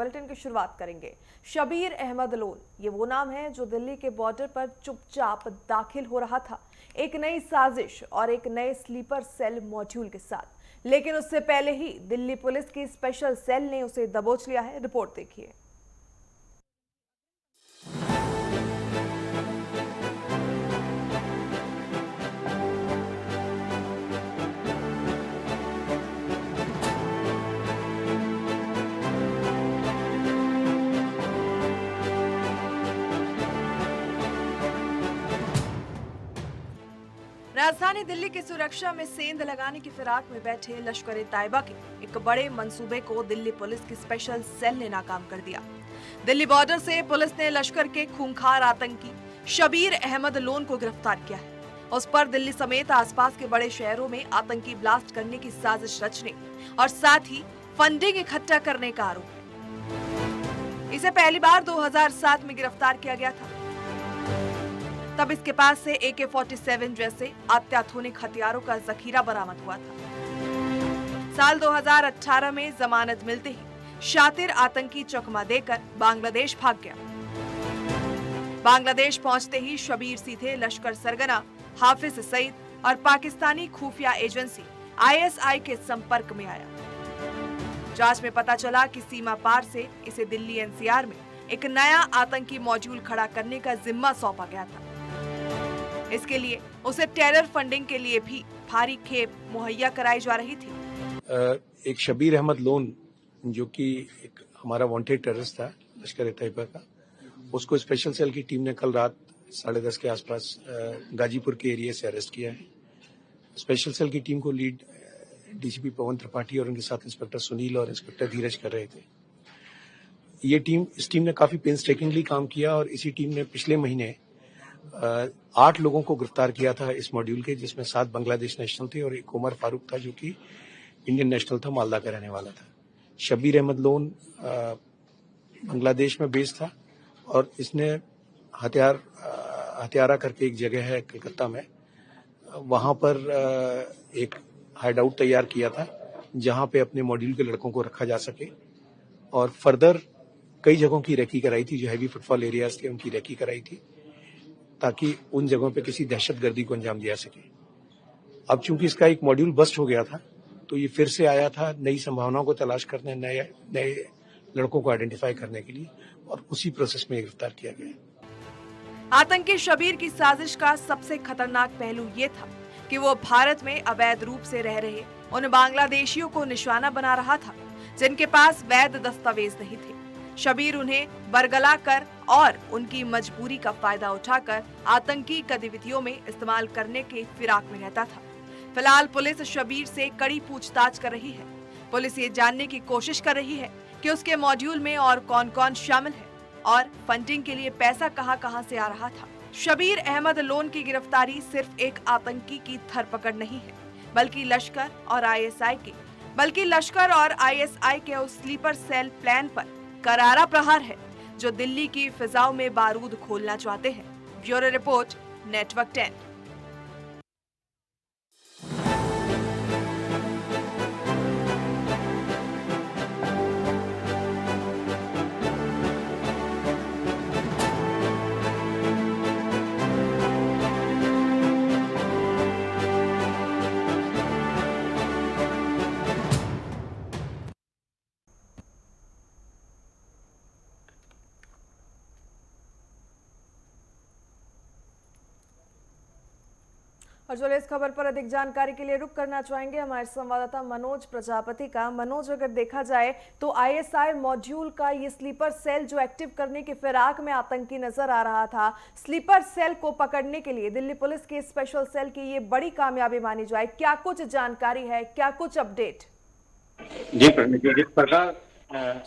Bulletin की शुरुआत करेंगे। शबीर अहमद लोन, ये वो नाम है जो दिल्ली के बॉर्डर पर चुपचाप दाखिल हो रहा था, एक नई साजिश और एक नए स्लीपर सेल मॉड्यूल के साथ। लेकिन उससे पहले ही दिल्ली पुलिस की स्पेशल सेल ने उसे दबोच लिया है। रिपोर्ट देखिए। राजधानी दिल्ली की सुरक्षा में सेंध लगाने की फिराक में बैठे लश्कर-ए-तैयबा के एक बड़े मंसूबे को दिल्ली पुलिस की स्पेशल सेल ने नाकाम कर दिया। दिल्ली बॉर्डर से पुलिस ने लश्कर के खूंखार आतंकी शबीर अहमद लोन को गिरफ्तार किया है। उस पर दिल्ली समेत आसपास के बड़े शहरों में आतंकी ब्लास्ट करने की साजिश रचने और साथ ही फंडिंग इकट्ठा करने का आरोप है। इसे पहली बार 2007 में गिरफ्तार किया गया था। तब इसके पास से AK-47 जैसे अत्याधुनिक हथियारों का जखीरा बरामद हुआ था। साल 2018 में जमानत मिलते ही शातिर आतंकी चकमा देकर बांग्लादेश भाग गया। बांग्लादेश पहुंचते ही शबीर सीधे लश्कर सरगना हाफिज सईद और पाकिस्तानी खुफिया एजेंसी ISI के संपर्क में आया। जांच में पता चला कि सीमा पार से इसे दिल्ली NCR में एक नया आतंकी मॉड्यूल खड़ा करने का जिम्मा सौंपा गया था। इसके लिए उसे टेरर फंडिंग के लिए भी भारी खेप मुहैया कराई जा रही थी। एक शबीर अहमद लोन जो कि एक हमारा वांटेड टेररिस्ट था लश्कर-ए-तैयबा का, उसको स्पेशल सेल की टीम ने कल रात 10:30 के आसपास गाजीपुर के एरिया से अरेस्ट किया है। स्पेशल सेल की टीम को लीड DCP पवन त्रिपाठी और उनके साथ इंस्पेक्टर सुनील और इंस्पेक्टर धीरज कर रहे थे। इस टीम ने काफी पेंसटेकिंगली काम किया और इसी टीम ने पिछले महीने 8 लोगों को गिरफ्तार किया था इस मॉड्यूल के, जिसमें 7 बांग्लादेश नेशनल थे और एक उमर फारूक था जो कि इंडियन नेशनल था, मालदा का रहने वाला था। शबीर अहमद लोन बांग्लादेश में बेस्ड था और इसने हत्यारा करके एक जगह है कलकत्ता में, वहां पर एक हाइड आउट तैयार किया था जहां पे अपने मॉड्यूल के लड़कों को रखा जा सके और फर्दर कई जगहों की रेकी कराई थी, जो हैवी फुटफॉल एरियाज थे उनकी रेकी कराई थी ताकि उन जगहों पे किसी दहशतगर्दी को अंजाम दिया सके। अब चूंकि इसका एक मॉड्यूल बस्ट हो गया था तो ये फिर से आया था नई संभावनाओं को तलाश करने, नए लड़कों को आइडेंटिफाई करने के लिए, और उसी प्रोसेस में गिरफ्तार किया गया। आतंकी शबीर की साजिश का सबसे खतरनाक पहलू ये था कि वो भारत में अवैध रूप से रह रहे उन बांग्लादेशियों को निशाना बना रहा था जिनके पास वैध दस्तावेज नहीं थे। शबीर उन्हें बरगला कर और उनकी मजबूरी का फायदा उठाकर आतंकी गतिविधियों में इस्तेमाल करने के फिराक में रहता था। फिलहाल पुलिस शबीर से कड़ी पूछताछ कर रही है। पुलिस ये जानने की कोशिश कर रही है कि उसके मॉड्यूल में और कौन-कौन शामिल है और फंडिंग के लिए पैसा कहां-कहां से आ रहा था। शबीर अहमद लोन की गिरफ्तारी सिर्फ एक आतंकी की धरपकड़ नहीं है, बल्कि लश्कर और ISI के उस स्लीपर सेल प्लान पर करारा प्रहार है जो दिल्ली की फिजाओं में बारूद खोलना चाहते हैं। Bureau report, network 10। और चलिए इस खबर पर अधिक जानकारी के लिए रुक करना चाहेंगे हमारे संवाददाता मनोज प्रजापति का। मनोज, अगर देखा जाए तो ISI मॉड्यूल का ये स्लीपर सेल जो एक्टिव करने की फिराक में आतंकी नजर आ रहा था, स्लीपर सेल को पकड़ने के लिए दिल्ली पुलिस की स्पेशल सेल की ये बड़ी कामयाबी मानी जाए। क्या कुछ जानकारी है, क्या कुछ अपडेट? जी जिस प्रकार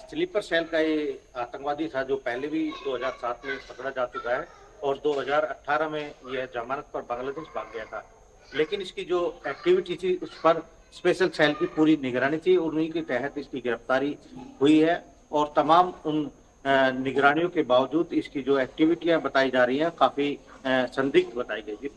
स्लीपर सेल का ये आतंकवादी था जो पहले भी 2007 में पकड़ा जा चुका है और 2018 में यह जमानत पर बांग्लादेश भाग गया था, लेकिन इसकी जो एक्टिविटी थी उस पर स्पेशल सेल की पूरी निगरानी थी। उन्हीं के तहत इसकी गिरफ्तारी हुई है और तमाम उन निगरानियों के बावजूद इसकी जो एक्टिविटियां बताई जा रही हैं काफी संदिग्ध बताई गई।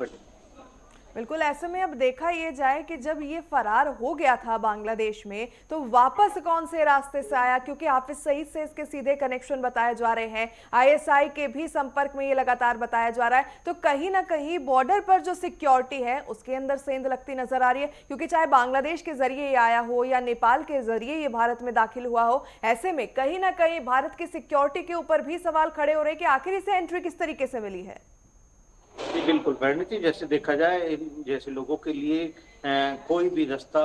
बिल्कुल, ऐसे में अब देखा ये जाए कि जब ये फरार हो गया था बांग्लादेश में, तो वापस कौन से रास्ते से आया, क्योंकि हाफिज सईद से इसके सीधे कनेक्शन बताए जा रहे हैं, आईएसआई के भी संपर्क में ये लगातार बताया जा रहा है। तो कहीं ना कहीं बॉर्डर पर जो सिक्योरिटी है उसके अंदर सेंध लगती नजर आ रही है, क्योंकि चाहे बांग्लादेश के जरिए ये आया हो या नेपाल के जरिए ये भारत में दाखिल हुआ हो, ऐसे में कहीं ना कहीं भारत की सिक्योरिटी के ऊपर भी सवाल खड़े हो रहे हैं कि आखिर इसे एंट्री किस तरीके से मिली है। जी बिल्कुल परिणति, जैसे देखा जाए इन जैसे लोगों के लिए कोई भी रास्ता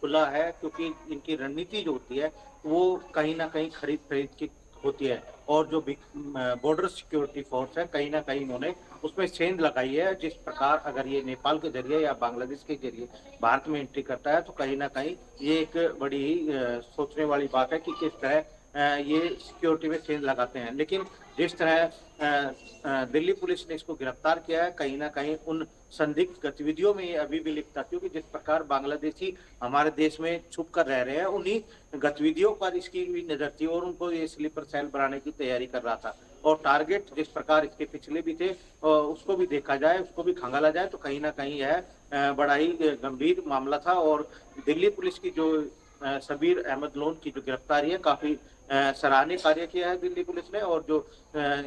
खुला है, क्योंकि इनकी रणनीति जो होती है वो कहीं ना कहीं खरीद खरीद की होती है, और जो बॉर्डर सिक्योरिटी फोर्स है कहीं ना कहीं उन्होंने उसमें सेंध लगाई है। जिस प्रकार अगर ये नेपाल के जरिए या बांग्लादेश के जरिए भारत में एंट्री करता है तो कहीं ना कहीं ये एक बड़ी ही सोचने वाली बात है कि किस तरह ये सिक्योरिटी में सेंध लगाते हैं। लेकिन जिस तरह दिल्ली पुलिस ने इसको गिरफ्तार किया है, कहीं ना कहीं उन संदिग्ध गतिविधियों में ये अभी भी लिप्त था, क्योंकि जिस प्रकार बांग्लादेशी हमारे देश में छुप कर रह रहे हैं उन्हीं गतिविधियों पर इसकी भी नजर थी और उनको ये स्लीपर सेल बनाने की तैयारी कर रहा था। और टारगेट जिस प्रकार इसके पिछले भी थे उसको भी देखा जाए, उसको भी खंगाला जाए तो कहीं ना कहीं यह बड़ा ही गंभीर मामला था। और दिल्ली पुलिस की जो सबीर अहमद लोन की जो गिरफ्तारी है, काफी सराहनीय कार्य किया है दिल्ली पुलिस ने, और जो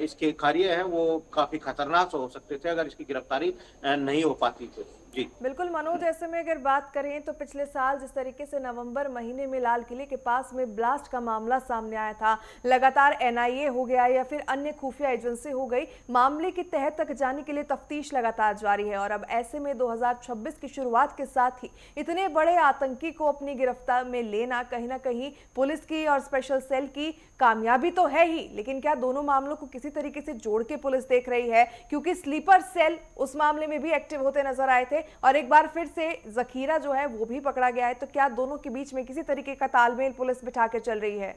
इसके कार्य है वो काफी खतरनाक हो सकते थे अगर इसकी गिरफ्तारी नहीं हो पाती तो। जी बिल्कुल मनोज, ऐसे में अगर बात करें तो पिछले साल जिस तरीके से नवंबर महीने में लाल किले के पास में ब्लास्ट का मामला सामने आया था, लगातार एनआईए हो गया या फिर अन्य खुफिया एजेंसी हो गई, मामले की तह तक जाने के लिए तफ्तीश लगातार जारी है। और अब ऐसे में 2026 की शुरुआत के साथ ही इतने बड़े आतंकी को अपनी गिरफ्तार में लेना कहीं ना कहीं पुलिस की और स्पेशल सेल की कामयाबी तो है ही, लेकिन क्या दोनों मामलों को किसी तरीके से जोड़ के पुलिस देख रही है? क्योंकि स्लीपर सेल उस मामले में भी एक्टिव होते नजर आए थे और एक बार फिर से जखीरा जो है वो भी पकड़ा गया है, तो क्या दोनों के बीच में किसी तरीके का तालमेल पुलिस बिठा के चल रही है?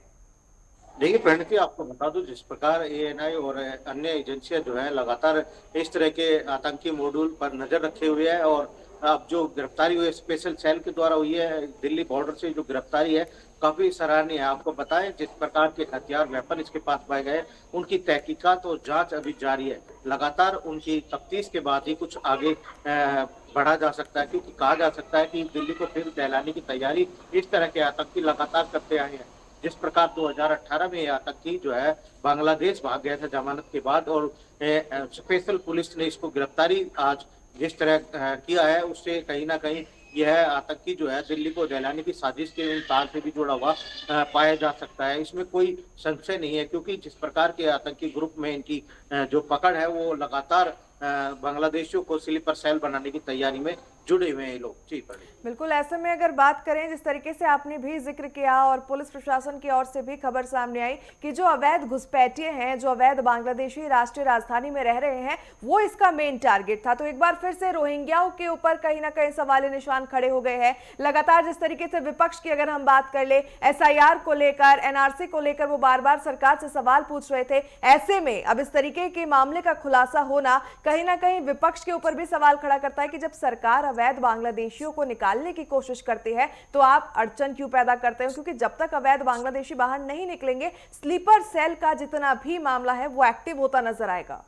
देखिए प्रणति, आपको बता दूं जिस प्रकार एएनआई और अन्य एजेंसियां जो है लगातार इस तरह के आतंकी मॉड्यूल पर नजर रखे हुए है, और अब जो गिरफ्तारी हुई है स्पेशल सेल के द्वारा हुई है, दिल्ली बॉर्डर से जो गिरफ्तारी है काफी सराहनीय है। आपको बताएं जिस प्रकार के हथियार वेपन इसके पास पाए गए, उनकी तहकीकात और जांच अभी जारी है। लगातार उनकी तफ्तीश के बाद ही कुछ आगे बढ़ा जा सकता है, क्योंकि कहा जा सकता है कि दिल्ली को फिर दहलाने की तैयारी इस तरह के आतंकी लगातार करते आए हैं। जिस प्रकार 2018 में ये आतंकी जो है बांग्लादेश भाग गया था जमानत के बाद, और स्पेशल पुलिस ने इसको गिरफ्तारी आज जिस तरह किया है, उससे कहीं ना कहीं यह आतंकी जो है दिल्ली को दहलाने की साजिश के इन तार से भी जुड़ा हुआ पाया जा सकता है। इसमें कोई संशय नहीं है, क्योंकि जिस प्रकार के आतंकी ग्रुप में इनकी जो पकड़ है वो लगातार बांग्लादेशियों को स्लीपर सेल बनाने की तैयारी में जुड़े हुए हैं लोग। जी बिल्कुल, ऐसे में अगर बात करें जिस तरीके से आपने भी जिक्र किया और पुलिस प्रशासन की ओर से भी खबर सामने आई कि जो अवैध घुसपैठिए हैं, जो अवैध बांग्लादेशी राष्ट्रीय राजधानी में रह रहे हैं, वो इसका मेन टारगेट था, तो एक बार फिर से रोहिंग्याओं के ऊपर कहीं ना कहीं सवाल निशान खड़े हो गए हैं। लगातार जिस तरीके से विपक्ष की अगर हम बात कर ले, एसआईआर को लेकर, एनआरसी को लेकर वो बार बार सरकार से सवाल पूछ रहे थे, ऐसे में अब इस तरीके के मामले का खुलासा होना कहीं ना कहीं विपक्ष के ऊपर भी सवाल खड़ा करता है कि जब सरकार अवैध बांग्लादेशियों को निकालने की कोशिश करती है तो आप अड़चन क्यों पैदा करते हो? क्योंकि जब तक अवैध बांग्लादेशी बाहर नहीं निकलेंगे, स्लीपर सेल का जितना भी मामला है वो एक्टिव होता नजर आएगा।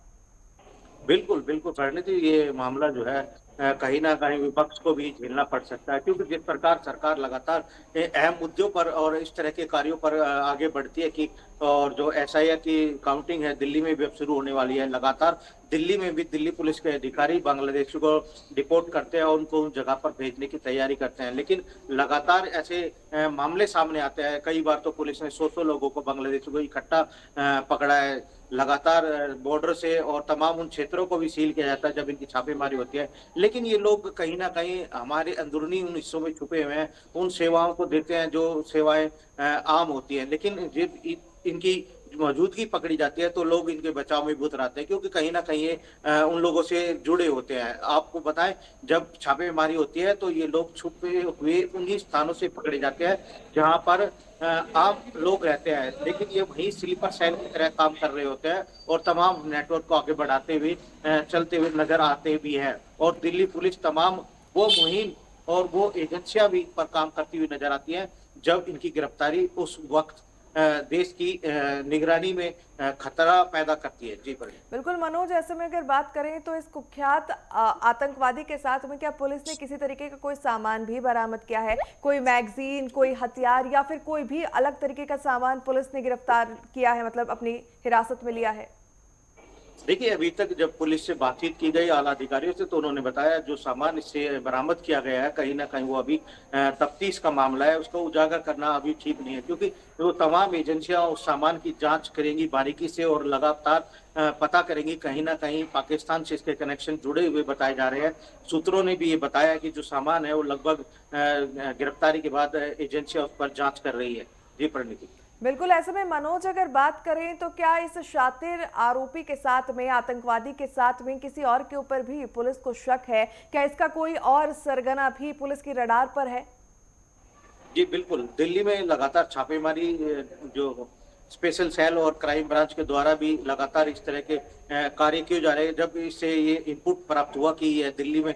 बिल्कुल बिल्कुल परिणति, ये मामला जो है कहीं ना कहीं विपक्ष को भी झेलना पड़ सकता है, क्योंकि जिस प्रकार सरकार लगातार अहम मुद्दों पर और इस तरह के कार्यों पर आगे बढ़ती है कि, और जो एसआईआर की काउंटिंग है दिल्ली में भी अब शुरू होने वाली है, लगातार दिल्ली में भी दिल्ली पुलिस के अधिकारी बांग्लादेशियों को डिपोर्ट करते हैं और उनको उन जगह पर भेजने की तैयारी करते हैं। लेकिन लगातार ऐसे मामले सामने आते हैं, कई बार तो पुलिस ने 100 लोगों को बांग्लादेशियों को इकट्ठा पकड़ा है। लगातार बॉर्डर से और तमाम उन क्षेत्रों को भी सील किया जाता है जब इनकी छापेमारी होती है, लेकिन ये लोग कहीं ना कहीं हमारे अंदरूनी उन हिस्सों में छुपे हुए हैं, उन सेवाओं को देते हैं जो सेवाएं आम होती हैं। लेकिन जब इनकी मौजूदगी पकड़ी जाती है तो लोग इनके बचाव में भूत रहते हैं, क्योंकि कहीं ना कहीं ये उन लोगों से जुड़े होते हैं। आपको बताएं जब छापेमारी होती है तो ये लोग छुपे हुए उन्हीं स्थानों से पकड़े जाते हैं जहां पर आम लोग रहते हैं, लेकिन ये वही स्लीपर सेल की तरह काम कर रहे होते हैं और तमाम नेटवर्क को आगे बढ़ाते हुए चलते हुए नजर आते भी हैं। और दिल्ली पुलिस तमाम वो मुहिम और वो एजेंसियां भी पर काम करती हुई नजर आती हैं जब इनकी गिरफ्तारी उस वक्त देश की निगरानी में खतरा पैदा करती है। जी प्रवीण। बिल्कुल मनोज, ऐसे में अगर बात करें तो इस कुख्यात आतंकवादी के साथ में क्या पुलिस ने किसी तरीके का कोई सामान भी बरामद किया है? कोई मैगजीन, कोई हथियार या फिर कोई भी अलग तरीके का सामान पुलिस ने गिरफ्तार किया है, मतलब अपनी हिरासत में लिया है? देखिए, अभी तक जब पुलिस से बातचीत की गई आला अधिकारियों से, तो उन्होंने बताया जो सामान इससे बरामद किया गया है, कहीं ना कहीं वो अभी तफ्तीश का मामला है, उसको उजागर करना अभी ठीक नहीं है, क्योंकि वो तमाम एजेंसियां उस सामान की जांच करेंगी बारीकी से और लगातार पता करेंगी। कहीं ना कहीं पाकिस्तान से इसके कनेक्शन जुड़े हुए बताए जा रहे हैं। सूत्रों ने भी ये बताया कि जो सामान है वो लगभग गिरफ्तारी के बाद एजेंसियां उस पर जांच कर रही है। जी परिणीति। बिल्कुल, ऐसे में मनोज अगर बात करें तो क्या इस शातिर आरोपी के साथ में, आतंकवादी के साथ में किसी और के ऊपर भी पुलिस को शक है? क्या इसका कोई और सरगना भी पुलिस की रडार पर है? जी बिल्कुल, दिल्ली में लगातार छापेमारी जो स्पेशल सेल और क्राइम ब्रांच के द्वारा भी लगातार इस तरह के कार्य किए जा रहे हैं। जब इससे ये इनपुट प्राप्त हुआ कि ये दिल्ली में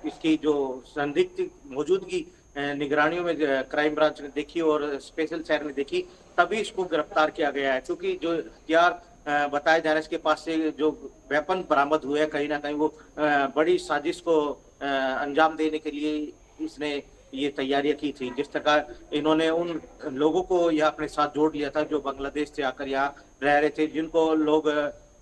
इसकी जो संदिग्ध मौजूदगी निगरानियों में क्राइम ब्रांच ने देखी और स्पेशल सेल ने देखी, तभी इसको गिरफ्तार किया गया है। क्योंकि जो हथियार बताया जा रहा है, इसके पास से जो वेपन बरामद हुए हैं, कहीं ना कहीं वो बड़ी साजिश को अंजाम देने के लिए इसने ये तैयारियां की थी। जिस प्रकार इन्होंने उन लोगों को यहाँ अपने साथ जोड़ लिया था जो बांग्लादेश से आकर यहाँ रह रहे थे, जिनको लोग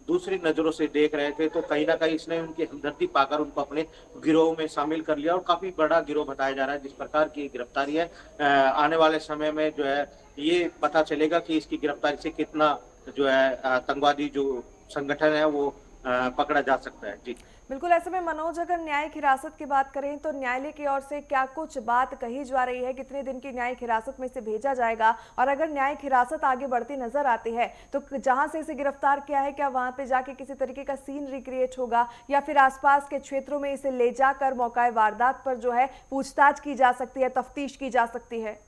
दूसरी नजरों से देख रहे थे, तो कहीं ना कहीं इसने उनकी हमदर्दी पाकर उनको अपने गिरोह में शामिल कर लिया और काफी बड़ा गिरोह बताया जा रहा है। जिस प्रकार की गिरफ्तारी है, आने वाले समय में जो है ये पता चलेगा कि इसकी गिरफ्तारी से कितना जो है आतंकवादी जो संगठन है वो पकड़ा जा सकता है। जी बिल्कुल, ऐसे में मनोज अगर न्यायिक हिरासत की बात करें तो न्यायालय की ओर से क्या कुछ बात कही जा रही है? कितने दिन की न्यायिक हिरासत में इसे भेजा जाएगा? और अगर न्यायिक हिरासत आगे बढ़ती नजर आती है तो जहां से इसे गिरफ्तार किया है, क्या वहां पे जाके किसी तरीके का सीन रिक्रिएट होगा या फिर आसपास के क्षेत्रों में इसे ले जाकर मौका वारदात पर जो है पूछताछ की जा सकती है, तफ्तीश की जा सकती है?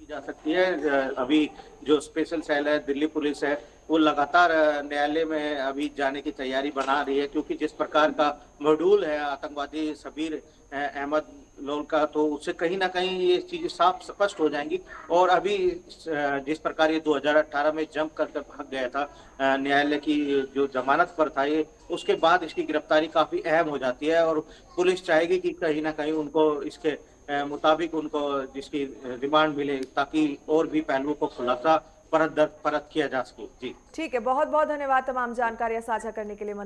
जा सकती है। अभी जो स्पेशल सेल है, दिल्ली पुलिस है, वो लगातार न्यायालय में अभी जाने की तैयारी बना रही है, क्योंकि जिस प्रकार का मॉड्यूल है आतंकवादी सबीर अहमद लोन का, तो उससे कहीं ना कहीं ये चीजें साफ स्पष्ट हो जाएंगी। और अभी जिस प्रकार ये 2018 में जंप कर भाग गया था, न्यायालय की जो जमानत पर था ये, उसके बाद इसकी गिरफ्तारी काफी अहम हो जाती है और पुलिस चाहेगी कि कहीं ना कहीं उनको इसके मुताबिक उनको जिसकी रिमांड मिले, ताकि और भी पहलुओं को खुलासा परत किया जा सके। जी ठीक है, बहुत बहुत धन्यवाद तमाम जानकारियां साझा करने के लिए मनोज।